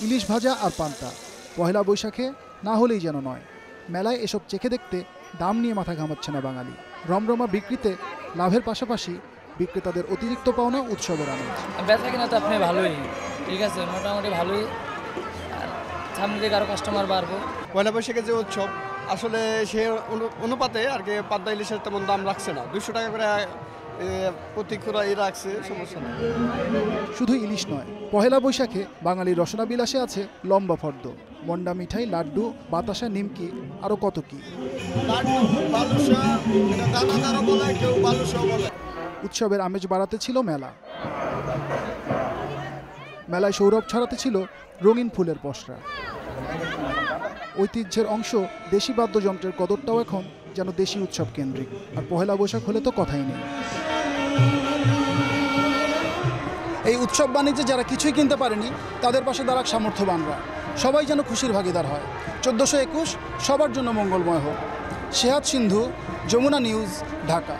ইলিশ ভাজা আর পান্তা পহেলা বৈশাখে না হলেই যেন নয়। মেলায় এসব চেখে দেখতে দাম নিয়ে মাথা ঘামাচ্ছে না বাঙালি। রমরমা বিক্রিতে লাভের পাশাপাশি বিক্রেতাদের অতিরিক্ত পাওনা উৎসবের আনন্দ। বেচা কিনা তো আপনি ভালোই, ঠিক আছে, মোটামুটি ভালোই। সামনে দিকে আরও কাস্টমার বাড়বো। পয়লা বৈশাখের যে উৎসব আসলে সে অনুপাতে আর কি পাবদা ইলিশের তেমন দাম রাখছে না, 200 টাকা করে প্রতি খুরা রাখছে, সমস্যা নেই। শুধু ইলিশ নয়, পহেলা বৈশাখে বাঙালির রসনা বিলাসে আছে লম্বা ফর্দ, মন্ডা মিঠাই, লাড্ডু, বাতাসা, নিমকি, আরও কত কি। উৎসবের আমেজ বাড়াতে ছিল মেলা। মেলায় সৌরভ ছড়াতে ছিল রঙিন ফুলের পসরা। ঐতিহ্যের অংশ দেশি বাদ্যযন্ত্রের কদরটাও এখন যেন দেশি উৎসব কেন্দ্রিক। আর পহেলা বৈশাখ হলে তো কথাই নেই। এই উৎসব বাণিজ্যে যারা কিছুই কিনতে পারেনি তাদের পাশে দাঁড়াক সামর্থ্যবানরা। সবাই যেন খুশির ভাগিদার হয়। 1421 সবার জন্য মঙ্গলময় হোক। সেহাত সিন্ধু, যমুনা নিউজ, ঢাকা।